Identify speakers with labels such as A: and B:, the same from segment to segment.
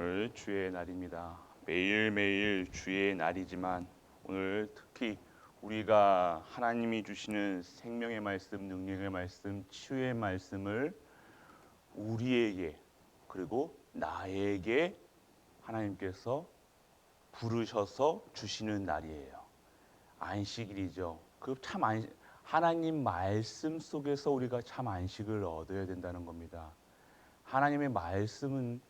A: 오늘 주의 날입니다. 매일매일 주의 날이지만 오늘 특히 우리가 하나님이 주시는 생명의 말씀, 능력의 말씀, 치유의 말씀을 우리에게 그리고 나에게 하나님께서 부르셔서 주시는 날이에요. 안식일이죠. 하나님 말씀 속에서 우리가 참 안식을 얻어야 된다는 겁니다. 하나님의 말씀은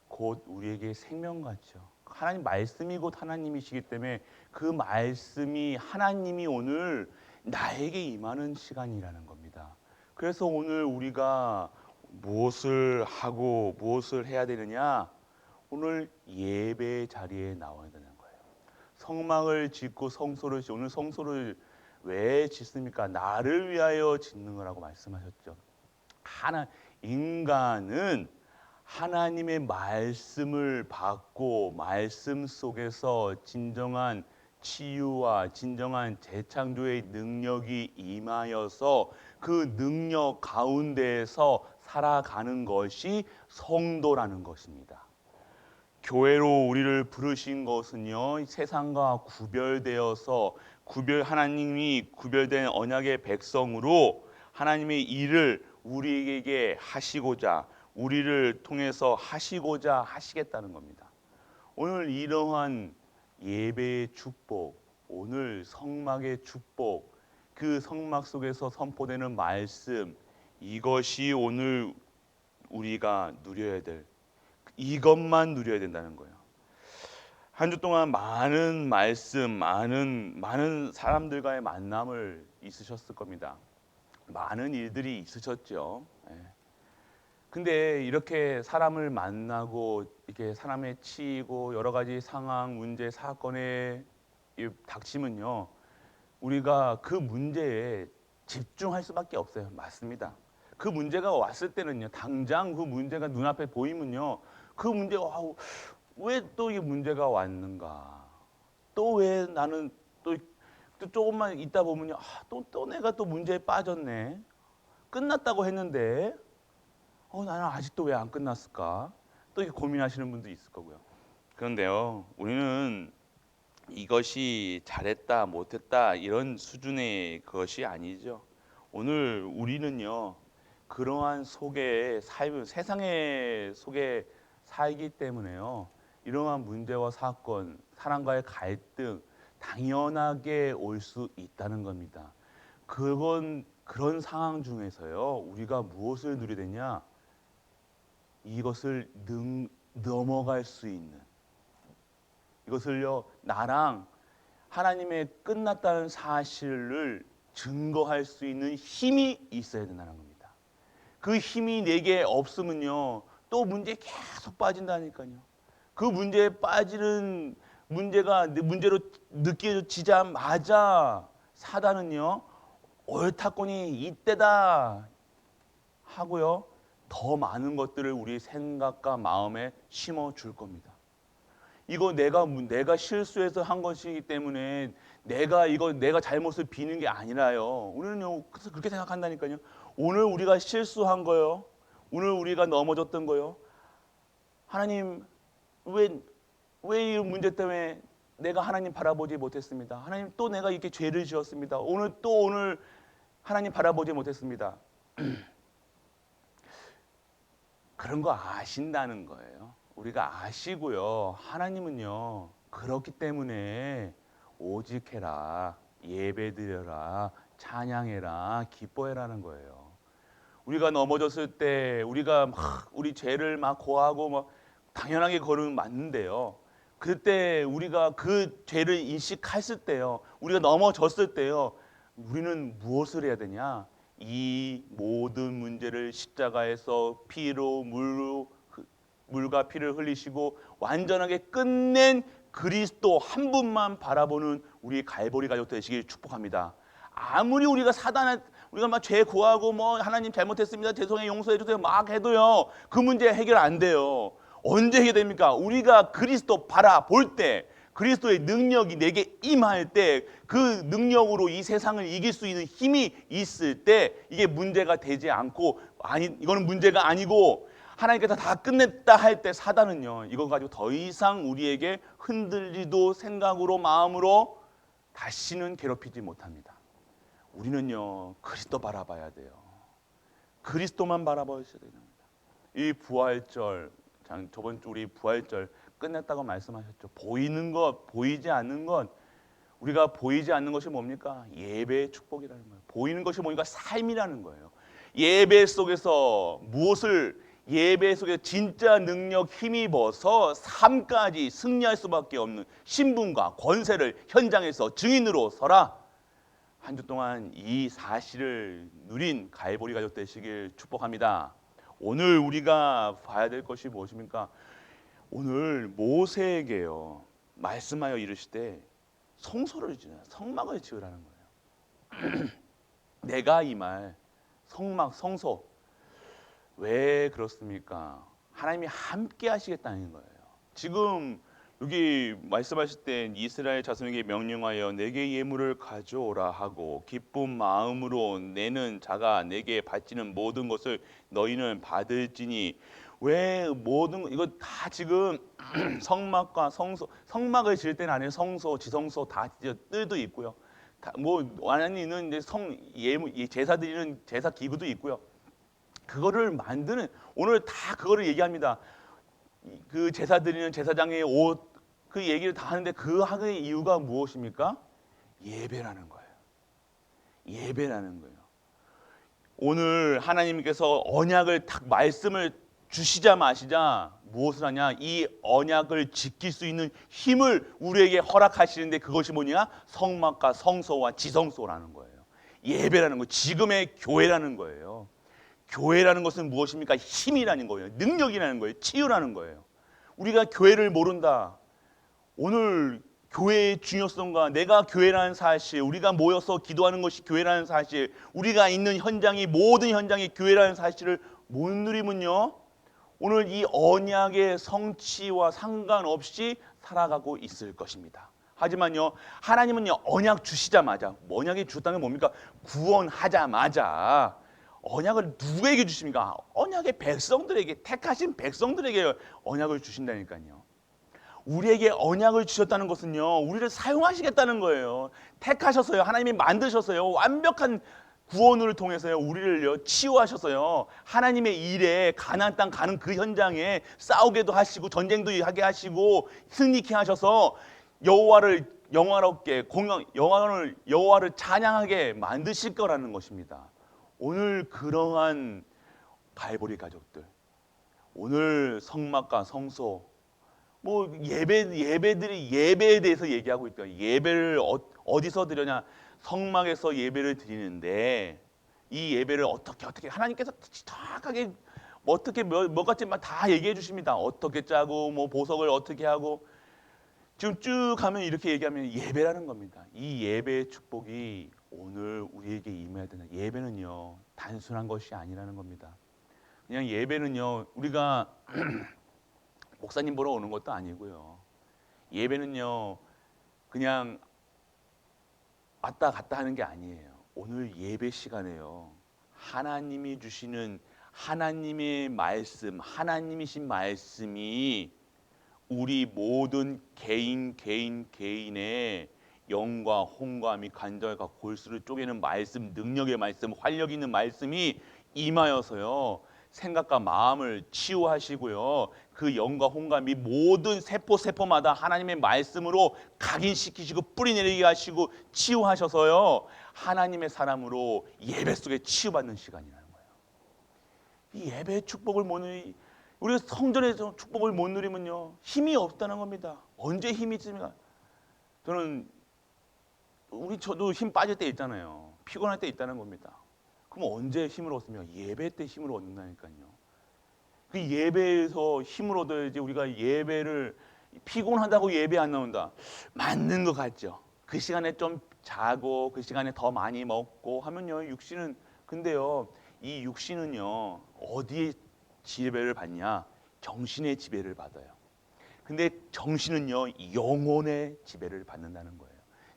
A: 곧 우리에게 생명같죠. 하나님 말씀이 곧 하나님이시기 때문에 그 말씀이 하나님이 오늘 나에게 임하는 시간이라는 겁니다. 그래서 오늘 우리가 무엇을 하고 무엇을 해야 되느냐? 오늘 예배 자리에 나와야 되는 거예요. 성막을 짓고 오늘 성소를 왜 짓습니까? 나를 위하여 짓는 거라고 말씀하셨죠. 인간은 하나님의 말씀을 받고 말씀 속에서 진정한 치유와 진정한 재창조의 능력이 임하여서 그 능력 가운데에서 살아가는 것이 성도라는 것입니다. 교회로 우리를 부르신 것은요, 세상과 구별되어서 하나님이 구별된 언약의 백성으로 하나님의 일을 우리에게 하시고자, 우리를 통해서 하시고자 하시겠다는 겁니다. 오늘 이러한 예배의 축복, 오늘 성막의 축복, 그 성막 속에서 선포되는 말씀, 이것이 오늘 우리가 누려야 될, 이것만 누려야 된다는 거예요. 한 주 동안 많은 말씀, 많은 사람들과의 만남을 있으셨을 겁니다. 많은 일들이 있으셨죠. 근데 이렇게 사람을 만나고 이렇게 사람에 치이고 여러 가지 상황, 문제, 사건에 닥치면요, 우리가 그 문제에 집중할 수밖에 없어요. 맞습니다. 그 문제가 왔을 때는요, 당장 그 문제가 눈앞에 보이면요, 그 문제, 왜 또 이 문제가 왔는가? 또 왜 나는 또 조금만 있다 보면요, 또 내가 또 문제에 빠졌네. 끝났다고 했는데, 나는 아직도 왜 안 끝났을까? 또 이렇게 고민하시는 분도 있을 거고요. 그런데요, 우리는 이것이 잘했다, 못했다 이런 수준의 것이 아니죠. 오늘 우리는요, 그러한 세상의 속에 살기 때문에요, 이러한 문제와 사건, 사람과의 갈등 당연하게 올 수 있다는 겁니다. 그런 상황 중에서요, 우리가 무엇을 누려야 되냐? 이것을 넘어갈 수 있는, 이것을요, 나랑 하나님의 끝났다는 사실을 증거할 수 있는 힘이 있어야 된다는 겁니다. 그 힘이 내게 없으면요, 또 문제에 계속 빠진다니까요. 그 문제에 빠지는 문제로 느껴지자마자 사단은요, 옳다거니 이때다 하고요, 더 많은 것들을 우리 생각과 마음에 심어줄 겁니다. 이거 내가 실수해서 한 것이기 때문에 내가 잘못을 비는 게 아니라요. 우리는요, 그래서 그렇게 생각한다니까요. 오늘 우리가 실수한 거요, 오늘 우리가 넘어졌던 거요, 하나님 왜 이 문제 때문에 내가 하나님 바라보지 못했습니다. 하나님 또 내가 이렇게 죄를 지었습니다. 오늘 하나님 바라보지 못했습니다. 그런 거 아신다는 거예요. 우리가 아시고요, 하나님은요, 그렇기 때문에 오직 해라, 예배드려라, 찬양해라, 기뻐해라는 거예요. 우리가 넘어졌을 때 우리 죄를 막 고하고 당연하게 거르면 맞는데요, 그때 우리가 그 죄를 인식했을 때요, 우리가 넘어졌을 때요, 우리는 무엇을 해야 되냐? 이 모든 문제를 십자가에서 물과 피를 흘리시고 완전하게 끝낸 그리스도 한 분만 바라보는 우리 갈보리 가족 되시길 축복합니다. 아무리 우리가 막 죄 고하고 하나님 잘못했습니다, 죄송해요, 용서해 주세요 막 해도요, 그 문제 해결 안 돼요. 언제 해결됩니까? 우리가 그리스도 바라볼 때, 그리스도의 능력이 내게 임할 때, 그 능력으로 이 세상을 이길 수 있는 힘이 있을 때 이게 문제가 되지 않고, 이거는 문제가 아니고 하나님께서 다 끝냈다 할 때 사단은요, 이거 가지고 더 이상 우리에게 흔들리도 생각으로 마음으로 다시는 괴롭히지 못합니다. 우리는요, 그리스도 바라봐야 돼요. 그리스도만 바라봐야 됩니다. 이 부활절, 저번 주 우리 부활절 끝냈다고 말씀하셨죠. 보이는 것, 보이지 않는 것, 우리가 보이지 않는 것이 뭡니까? 예배의 축복이라는 거예요. 보이는 것이 뭡니까? 삶이라는 거예요. 예배 속에서 무엇을, 예배 속에 진짜 능력 힘입어서 삶까지 승리할 수밖에 없는 신분과 권세를 현장에서 증인으로 서라. 한 주 동안 이 사실을 누린 갈보리 가족 되시길 축복합니다. 오늘 우리가 봐야 될 것이 무엇입니까? 오늘 모세에게요, 말씀하여 이르시되 성소를 지으라, 성막을 지으라는 거예요. 내가 이 말, 성막, 성소, 왜 그렇습니까? 하나님이 함께 하시겠다는 거예요. 지금 여기 말씀하실 때 이스라엘 자손에게 명령하여 내게 예물을 가져오라 하고 기쁜 마음으로 내는 자가 내게 바치는 모든 것을 너희는 받을지니, 왜 모든 이거 다 지금 성막과 성소, 성막을 지을 때는 안에 성소, 지성소 다 뜰도 있고요. 뭐 하나님은 이제 예물, 제사 드리는 제사 기구도 있고요. 그거를 만드는, 오늘 다 그거를 얘기합니다. 그 제사 드리는 제사장의 옷, 그 얘기를 다 하는데 그 하의 이유가 무엇입니까? 예배라는 거예요. 예배라는 거예요. 오늘 하나님께서 언약을 딱 말씀을 주시자 마시자 무엇을 하냐? 이 언약을 지킬 수 있는 힘을 우리에게 허락하시는데 그것이 뭐냐? 성막과 성소와 지성소라는 거예요. 예배라는 거, 지금의 교회라는 거예요. 교회라는 것은 무엇입니까? 힘이라는 거예요. 능력이라는 거예요. 치유라는 거예요. 우리가 교회를 모른다. 오늘 교회의 중요성과 내가 교회라는 사실, 우리가 모여서 기도하는 것이 교회라는 사실, 우리가 있는 현장이 모든 현장이 교회라는 사실을 못 누리면요, 오늘 이 언약의 성취와 상관없이 살아가고 있을 것입니다. 하지만요, 하나님은요, 언약 주시자마자, 언약이 주셨다는 게 뭡니까? 구원하자마자 언약을 누구에게 주십니까? 언약의 백성들에게, 택하신 백성들에게 언약을 주신다니까요. 우리에게 언약을 주셨다는 것은요, 우리를 사용하시겠다는 거예요. 택하셨어요. 하나님이 만드셨어요. 완벽한 구원을 통해서요, 우리를요 치유하셨어요. 하나님의 일에, 가나안 땅 가는 그 현장에 싸우게도 하시고 전쟁도 하게 하시고 승리케 하셔서 여호와를 영화롭게 여호와를 찬양하게 만드실 거라는 것입니다. 오늘 그러한 갈보리 가족들, 오늘 성막과 성소, 뭐 예배에 대해서 얘기하고 있다. 예배를 어디서 드려냐? 성막에서 예배를 드리는데 이 예배를 어떻게 하나님께서 정확하게 어떻게 몇 가지만 다 얘기해 주십니다. 어떻게 짜고 뭐 보석을 어떻게 하고, 지금 쭉 가면 이렇게 얘기하면 예배라는 겁니다. 이 예배의 축복이 오늘 우리에게 임해야 된다. 예배는요, 단순한 것이 아니라는 겁니다. 그냥 예배는요, 우리가 목사님 보러 오는 것도 아니고요. 예배는요, 그냥 왔다 갔다 하는 게 아니에요. 오늘 예배 시간에요, 하나님이 주시는 하나님의 말씀, 하나님이신 말씀이 우리 모든 개인의 영과 홍과 및 간절과 골수를 쪼개는 말씀, 능력의 말씀, 활력 있는 말씀이 임하여서요, 생각과 마음을 치유하시고요, 그 영과 홍과 및 모든 세포마다 하나님의 말씀으로 각인시키시고 뿌리내리게 하시고 치유하셔서요, 하나님의 사람으로 예배 속에 치유받는 시간이라는 거예요. 이 예배의 축복을 못 누리, 우리가 성전에서 축복을 못 누리면요, 힘이 없다는 겁니다. 언제 힘이 있습니까? 저도 힘 빠질 때 있잖아요. 피곤할 때 있다는 겁니다. 그럼 언제 힘을 얻습니까? 예배 때 힘을 얻는다니까요. 그 예배에서 힘을 얻어야지. 우리가 예배를 피곤하다고 예배 안 나온다, 맞는 것 같죠. 그 시간에 좀 자고 그 시간에 더 많이 먹고 하면요, 육신은, 근데요, 이 육신은요 어디에 지배를 받냐? 정신의 지배를 받아요. 근데 정신은요, 영혼의 지배를 받는다는 거예요.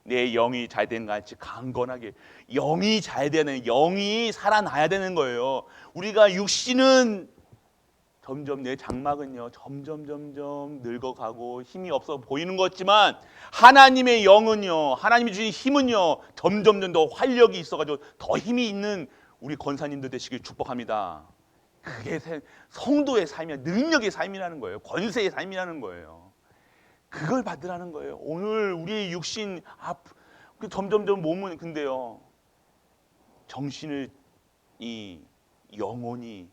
A: 내 영이 잘된 같이 강건하게, 영이 잘 되는, 영이 살아나야 되는 거예요. 우리가 육신은 점점 내 장막은요 점점 늙어가고 힘이 없어 보이는 것 같지만 하나님의 영은요, 하나님이 주신 힘은요 점점 더 활력이 있어가지고 더 힘이 있는 우리 권사님들 되시길 축복합니다. 그게 성도의 삶이야. 능력의 삶이라는 거예요. 권세의 삶이라는 거예요. 그걸 받으라는 거예요. 오늘 우리의 육신 점점 몸은 근데요 정신을 이 영혼이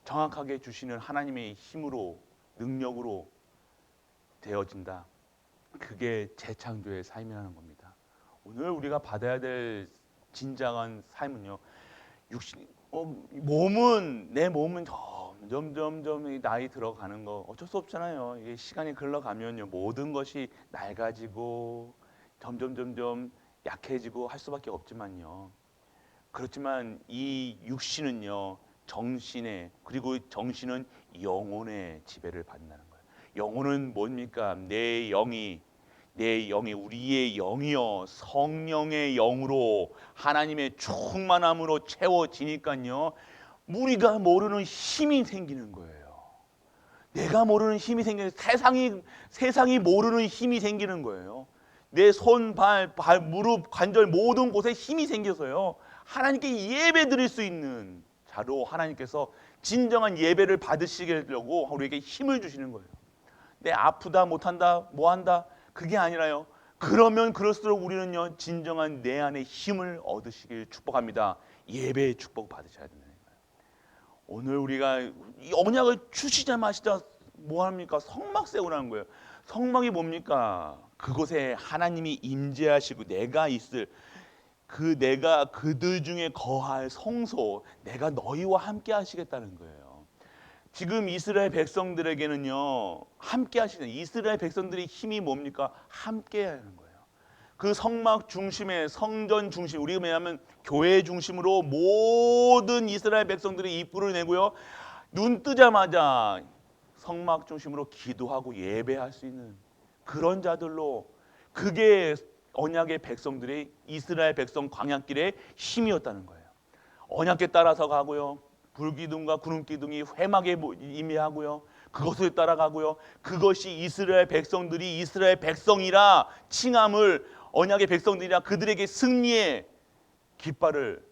A: 정확하게 주시는 하나님의 힘으로 능력으로 되어진다. 그게 재창조의 삶이라는 겁니다. 오늘 우리가 받아야 될 진정한 삶은요 육신 몸은 내 몸은 점점 나이 들어가는 거 어쩔 수 없잖아요. 이게 시간이 흘러가면요 모든 것이 낡아지고 점점 약해지고 할 수밖에 없지만요. 그렇지만 이 육신은요 정신의 그리고 정신은 영혼의 지배를 받는다는 거예요. 영혼은 뭡니까? 내 영이 우리의 영이요 성령의 영으로 하나님의 충만함으로 채워지니까요 우리가 모르는 힘이 생기는 거예요. 내가 모르는 힘이 생기는 세상이 모르는 힘이 생기는 거예요. 내 손, 발, 무릎, 관절 모든 곳에 힘이 생겨서요 하나님께 예배 드릴 수 있는 자로 하나님께서 진정한 예배를 받으시려고 우리에게 힘을 주시는 거예요. 내 아프다 못한다 뭐한다 그게 아니라요. 그러면 그럴수록 우리는요 진정한 내 안에 힘을 얻으시길 축복합니다. 예배의 축복 받으셔야 된다는 거예요. 오늘 우리가 이 언약을 주시자마자 뭐합니까? 성막 세우라는 거예요. 성막이 뭡니까? 그곳에 하나님이 임재하시고 내가 있을 내가 그들 중에 거할 성소, 내가 너희와 함께 하시겠다는 거예요. 지금 이스라엘 백성들에게는요 함께 하시는 이스라엘 백성들의 힘이 뭡니까? 함께 하는 거예요. 그 성막 중심에 성전 중심 우리가 왜냐하면 교회 중심으로 모든 이스라엘 백성들이 입구를 내고요 눈 뜨자마자 성막 중심으로 기도하고 예배할 수 있는 그런 자들로 그게 언약의 백성들이 이스라엘 백성 광야길의 힘이었다는 거예요. 언약에 따라서 가고요. 불기둥과 구름기둥이 회막에 임해하고요. 그것을 따라가고요. 그것이 이스라엘 백성들이 이스라엘 백성이라 칭함을 언약의 백성들이라 그들에게 승리의 깃발을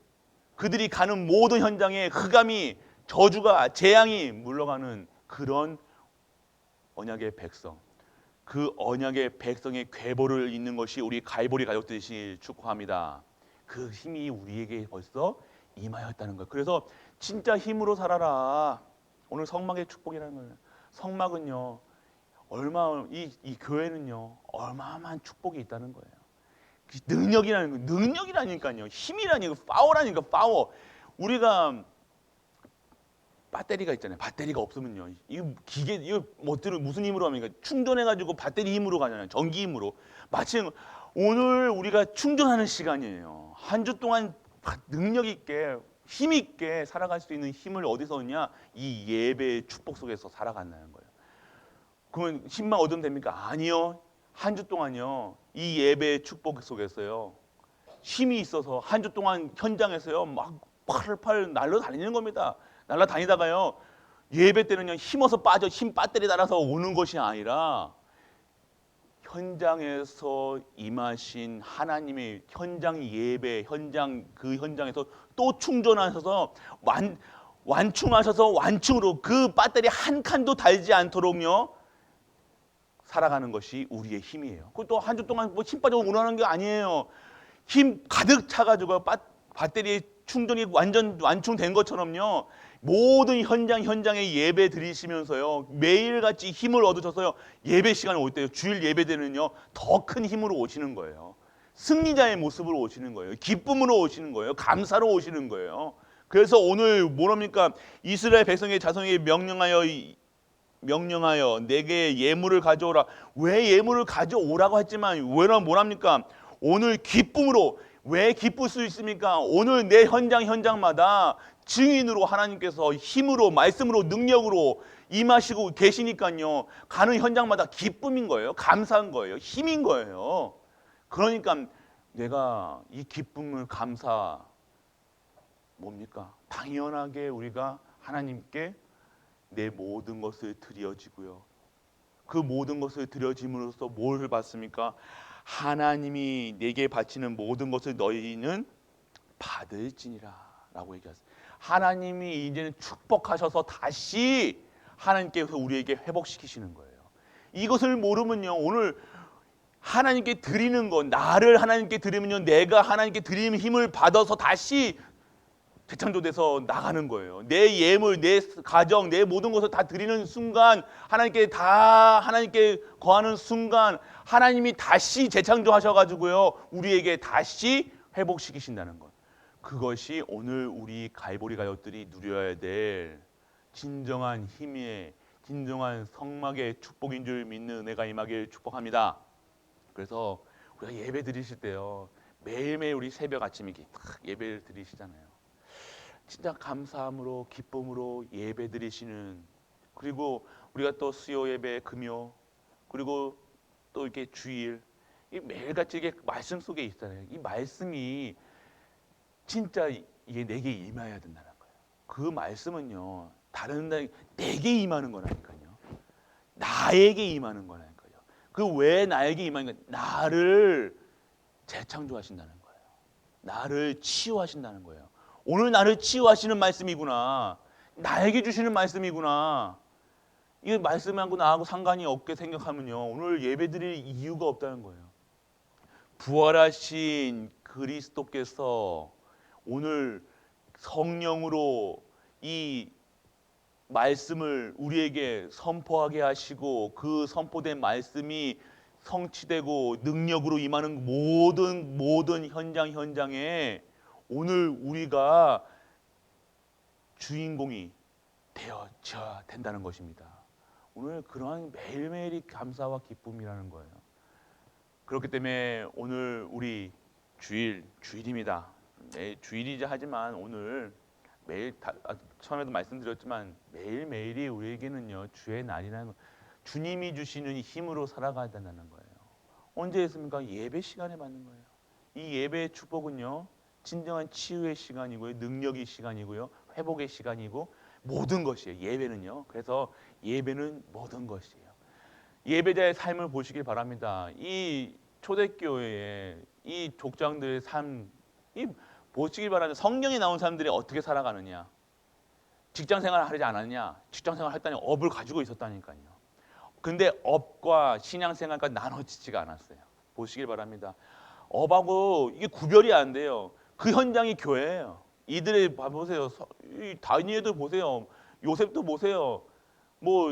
A: 그들이 가는 모든 현장에 흑암이 저주가 재앙이 물러가는 그런 언약의 백성. 그 언약의 백성의 궤보를 잇는 것이 우리 갈보리 가족들이 축복합니다. 그 힘이 우리에게 벌써 임하였다는 거예요. 그래서 진짜 힘으로 살아라. 오늘 성막의 축복이라는 거예요. 성막은요 이 교회는요 얼마만 축복이 있다는 거예요. 능력이라는 거, 능력이라니까요. 힘이라니까, 파워라니까, 파워. 우리가 배터리가 있잖아요. 배터리가 없으면요. 이 기계, 이거 무슨 힘으로 합니까? 충전해가지고 배터리 힘으로 가잖아요. 전기 힘으로. 마치 오늘 우리가 충전하는 시간이에요. 한 주 동안 능력 있게, 힘 있게 살아갈 수 있는 힘을 어디서 얻냐? 이 예배의 축복 속에서 살아간다는 거예요. 그러면 힘만 얻으면 됩니까? 아니요. 한 주 동안요. 이 예배의 축복 속에서요. 힘이 있어서 한 주 동안 현장에서요. 막 팔 날라다니는 겁니다. 날라다니다가요. 예배 때는요. 힘어서 빠져 힘 배터리 달아서 오는 것이 아니라 현장에서 임하신 하나님의 현장 예배, 그 현장에서 또 충전하셔서 완충하셔서 완충으로 그 배터리 한 칸도 달지 않도록요. 살아가는 것이 우리의 힘이에요. 그것도 한 주 동안 뭐 힘 빠지고 운하는 게 아니에요. 힘 가득 차가지고 배터리 충전이 완전 완충된 것처럼요. 모든 현장에 예배 드리시면서요. 매일같이 힘을 얻으셔서요. 예배 시간에 올 때요. 주일 예배 때는요. 더 큰 힘으로 오시는 거예요. 승리자의 모습으로 오시는 거예요. 기쁨으로 오시는 거예요. 감사로 오시는 거예요. 그래서 오늘 뭐랍니까? 이스라엘 백성의 자손에게 명령하여 내게 예물을 가져오라. 왜 예물을 가져오라고 했지만 뭐랍니까? 오늘 기쁨으로 왜 기쁠 수 있습니까? 오늘 내 현장마다 증인으로 하나님께서 힘으로 말씀으로 능력으로 임하시고 계시니까요. 가는 현장마다 기쁨인 거예요. 감사한 거예요. 힘인 거예요. 그러니까 내가 이 기쁨을 뭡니까? 당연하게 우리가 하나님께 내 모든 것을 드려지고요. 그 모든 것을 드려짐으로써 뭘 받습니까? 하나님이 내게 바치는 모든 것을 너희는 받을지니라 라고 얘기하세요. 하나님이 이제는 축복하셔서 다시 하나님께서 우리에게 회복시키시는 거예요. 이것을 모르면요, 오늘 하나님께 드리는 것, 나를 하나님께 드리면요, 내가 하나님께 드리는 힘을 받아서 다시 재창조돼서 나가는 거예요. 내 예물, 내 가정, 내 모든 것을 다 드리는 순간, 하나님께 거하는 순간 하나님이 다시 재창조하셔가지고요, 우리에게 다시 회복시키신다는 것. 그것이 오늘 우리 갈보리 가족들이 누려야 될 진정한 힘의, 진정한 성막의 축복인 줄 믿는 은혜가 임하길 축복합니다. 그래서 우리가 예배 드리실 때요, 매일매일 우리 새벽 아침 이렇게 딱 예배를 드리시잖아요. 진짜 감사함으로 기쁨으로 예배 드리시는, 그리고 우리가 또 수요 예배, 금요, 그리고 또 이렇게 주일, 이 매일같이 이게 말씀 속에 있잖아요. 이 말씀이 진짜 이게 내게 임해야 된다는 거예요. 그 말씀은요, 다른 내게 임하는 거라니까요. 나에게 임하는 거라니까요. 그 왜 나에게 임하는 거예요? 나를 재창조하신다는 거예요. 나를 치유하신다는 거예요. 오늘 나를 치유하시는 말씀이구나. 나에게 주시는 말씀이구나. 이 말씀하고 나하고 상관이 없게 생각하면요, 오늘 예배드릴 이유가 없다는 거예요. 부활하신 그리스도께서 오늘 성령으로 이 말씀을 우리에게 선포하게 하시고, 그 선포된 말씀이 성취되고 능력으로 임하는 모든 현장에 오늘 우리가 주인공이 되어져야 된다는 것입니다. 오늘 그러한 매일매일이 감사와 기쁨이라는 거예요. 그렇기 때문에 오늘 우리 주일입니다. 매일 주일이자 하지만 오늘 매일 처음에도 말씀드렸지만 매일매일이 우리에게는요, 주의 날이라는 거, 주님이 주시는 힘으로 살아가야 된다는 거예요. 언제 했습니까? 예배 시간에 받는 거예요. 이 예배의 축복은요, 진정한 치유의 시간이고요, 능력의 시간이고요, 회복의 시간이고, 모든 것이에요. 예배는요. 그래서 예배는 모든 것이에요. 예배자의 삶을 보시길 바랍니다. 이 초대교회의 이 족장들의 삶, 이 보시길 바랍니다. 성경에 나온 사람들이 어떻게 살아가느냐. 직장 생활을 하지 않았냐. 직장 생활을 했다니 업을 가지고 있었다니까요. 근데 업과 신앙 생활과 나눠지지가 않았어요. 보시길 바랍니다. 업하고 이게 구별이 안 돼요. 그 현장이 교회예요. 이들의 보세요. 다니엘도 보세요. 요셉도 보세요. 뭐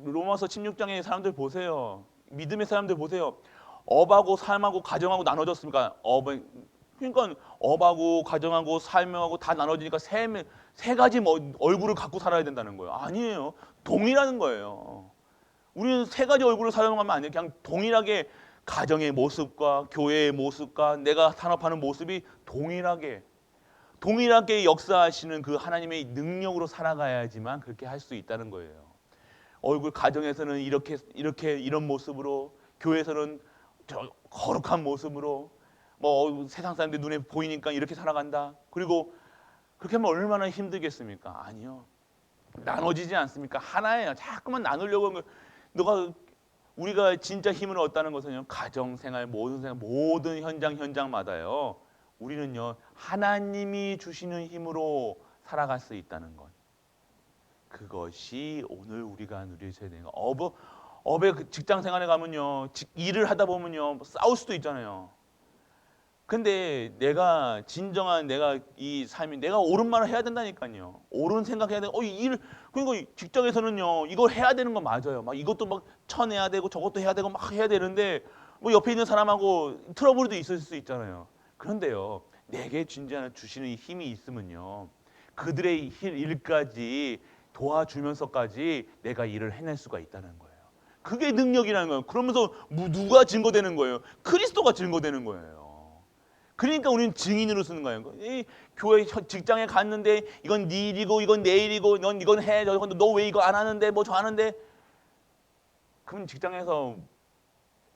A: 로마서 16장의 사람들 보세요. 믿음의 사람들 보세요. 업하고 삶하고 가정하고 나눠졌습니까? 그러니까 업하고 가정하고 삶하고 다 나눠지니까 세 가지 얼굴을 갖고 살아야 된다는 거예요. 아니에요. 동일한 거예요. 우리는 세 가지 얼굴을 사용하면 안 돼요. 그냥 동일하게 가정의 모습과 교회의 모습과 내가 산업하는 모습이 동일하게 역사하시는 그 하나님의 능력으로 살아가야지만 그렇게 할 수 있다는 거예요. 가정에서는 이런 모습으로, 교회에서는 저 거룩한 모습으로, 세상 사람들 눈에 보이니까 이렇게 살아간다. 그리고 그렇게 하면 얼마나 힘들겠습니까? 아니요. 나눠지지 않습니까? 하나예요. 자꾸만 나누려고 하는 거예요. 우리가 진짜 힘을 얻다는 것은요, 가정생활, 모든 현장마다요, 우리는요, 하나님이 주시는 힘으로 살아갈 수 있다는 것. 그것이 오늘 우리가 누리셔야 되는 거. 업의 직장 생활에 가면요, 일을 하다 보면요, 싸울 수도 있잖아요. 근데 내가 이 삶이 내가 옳은 말을 해야 된다니까요. 옳은 생각해야 돼. 그러니까 직장에서는요, 이걸 해야 되는 거 맞아요. 막 이것도 막 쳐내야 되고 저것도 해야 되고 막 해야 되는데, 옆에 있는 사람하고 트러블도 있을 수 있잖아요. 그런데요, 내게 주시는 힘이 있으면요, 그들의 일까지 도와주면서까지 내가 일을 해낼 수가 있다는 거예요. 그게 능력이라는 거예요. 그러면서 누가 증거되는 거예요? 그리스도가 증거되는 거예요. 그러니까 우리는 증인으로 쓰는 거예요. 이 교회 직장에 갔는데 이건 네 일이고 이건 내 일이고 넌 이건 해, 너 왜 이거 안 하는데 저 하는데, 그럼 직장에서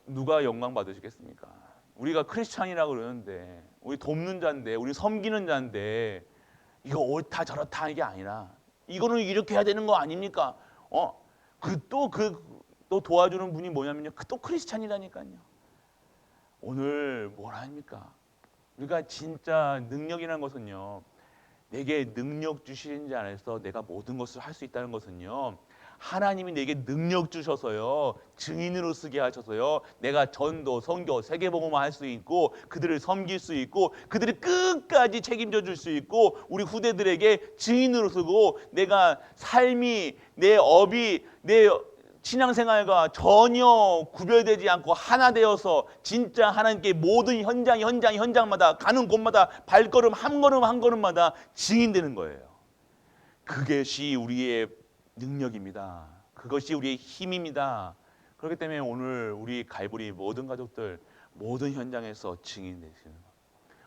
A: 누가 영광 받으시겠습니까? 우리가 크리스찬이라고 그러는데, 우리 돕는 자인데, 우리 섬기는 자인데, 이거 옳다 저렇다 이게 아니라 이거는 이렇게 해야 되는 거 아닙니까? 또 도와주는 분이 뭐냐면요. 또 크리스찬이라니까요. 오늘 뭐라 합니까? 우리가 진짜 능력이라는 것은요. 내게 능력 주시는 자 안에서 내가 모든 것을 할 수 있다는 것은요. 하나님이 내게 능력 주셔서요. 증인으로 쓰게 하셔서요. 내가 전도, 선교, 세계복음화 할 수 있고 그들을 섬길 수 있고 그들을 끝까지 책임져 줄 수 있고 우리 후대들에게 증인으로 쓰고 내가 삶이 내 업이 내 신앙생활과 전혀 구별되지 않고 하나 되어서 진짜 하나님께 모든 현장마다 가는 곳마다 발걸음 한 걸음 한 걸음마다 증인되는 거예요. 그것이 우리의 능력입니다. 그것이 우리의 힘입니다. 그렇기 때문에 오늘 우리 갈보리 모든 가족들 모든 현장에서 증인되시는 거예요.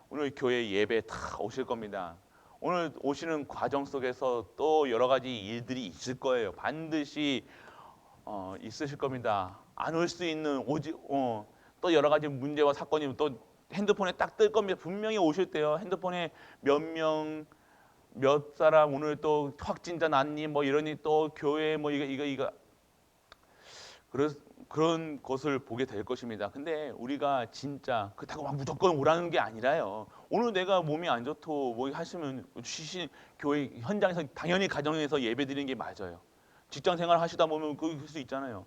A: 오늘 교회 예배 다 오실 겁니다. 오늘 오시는 과정 속에서 또 여러 가지 일들이 있을 거예요. 반드시 있으실 겁니다. 안 올 수 있는 또 여러 가지 문제와 사건이 또 핸드폰에 딱 뜰 겁니다. 분명히 오실 때요. 핸드폰에 몇 사람 오늘 또 확진자 났니 뭐 이러니 또 교회 뭐 이거 그런 것을 보게 될 것입니다. 근데 우리가 진짜 그렇다고 막 무조건 오라는 게 아니라요. 오늘 내가 몸이 안 좋고 뭐 하시면 쉬신 교회 현장에서 당연히 가정에서 예배 드리는 게 맞아요. 직장 생활 하시다 보면 그럴 수 있잖아요.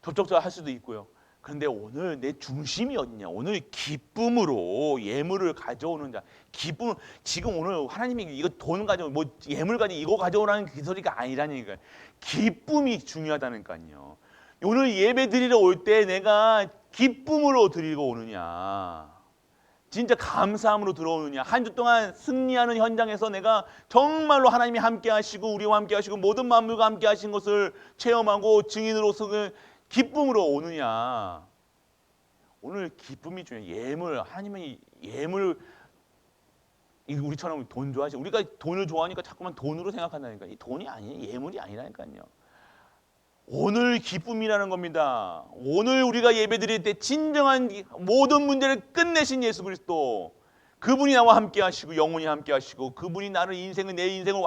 A: 접촉자 할 수도 있고요. 그런데 오늘 내 중심이 어디냐? 오늘 기쁨으로 예물을 가져오는 자. 기쁨. 지금 오늘 하나님이 이거 돈 가져, 뭐 예물 가져 이거 가져오라는 그 소리가 아니라니까요. 기쁨이 중요하다니까요. 오늘 예배 드리러 올 때 내가 기쁨으로 드리고 오느냐? 진짜 감사함으로 들어오느냐? 한 주 동안 승리하는 현장에서 내가 정말로 하나님이 함께 하시고 우리와 함께 하시고 모든 만물과 함께 하신 것을 체험하고 증인으로서 기쁨으로 오느냐? 오늘 기쁨이 중요해요. 예물, 하나님은 예물, 우리처럼 돈 좋아하시고 우리가 돈을 좋아하니까 자꾸만 돈으로 생각한다니까. 이 돈이 아니에요. 예물이 아니라니까요. 오늘 기쁨이라는 겁니다. 오늘 우리가 예배드릴 때 진정한 모든 문제를 끝내신 예수 그리스도, 그분이 나와 함께 하시고 영원히 함께 하시고 그분이 내 인생을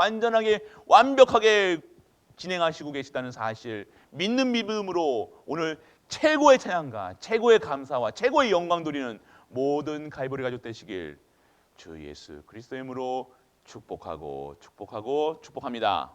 A: 완벽하게 진행하시고 계시다는 사실 믿는 믿음으로 오늘 최고의 찬양과 최고의 감사와 최고의 영광 돌리는 모든 갈보리 가족 되시길 주 예수 그리스도의 이름으로 축복합니다.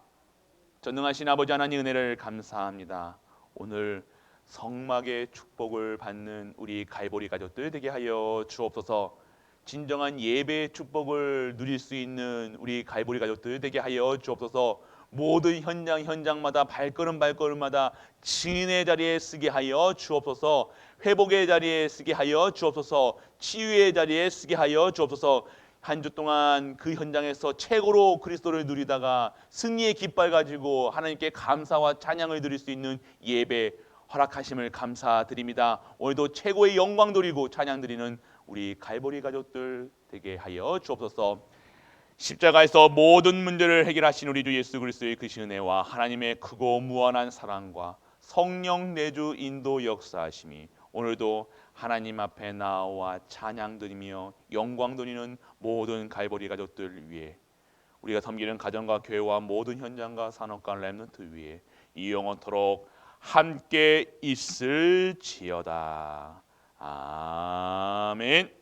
A: 전능하신 아버지 하나님 은혜를 감사합니다. 오늘 성막의 축복을 받는 우리 갈보리 가족들 되게 하여 주옵소서. 진정한 예배의 축복을 누릴 수 있는 우리 갈보리 가족들 되게 하여 주옵소서. 모든 현장마다 발걸음마다 증인의 자리에 쓰게 하여 주옵소서. 회복의 자리에 쓰게 하여 주옵소서. 치유의 자리에 쓰게 하여 주옵소서. 한 주 동안 그 현장에서 최고로 그리스도를 누리다가 승리의 깃발 가지고 하나님께 감사와 찬양을 드릴 수 있는 예배 허락하심을 감사드립니다. 오늘도 최고의 영광 드리고 찬양 드리는 우리 갈보리 가족들 되게 하여 주옵소서. 십자가에서 모든 문제를 해결하신 우리 주 예수 그리스도의 그 은혜와 하나님의 크고 무한한 사랑과 성령 내주 인도 역사하심이 오늘도 하나님 앞에 나와 찬양 드리며 영광 드리는 모든 갈보리 가족들 위해, 우리가 섬기는 가정과 교회와 모든 현장과 산업과 렘넌트 위에 이 영원토록 함께 있을지어다. 아멘.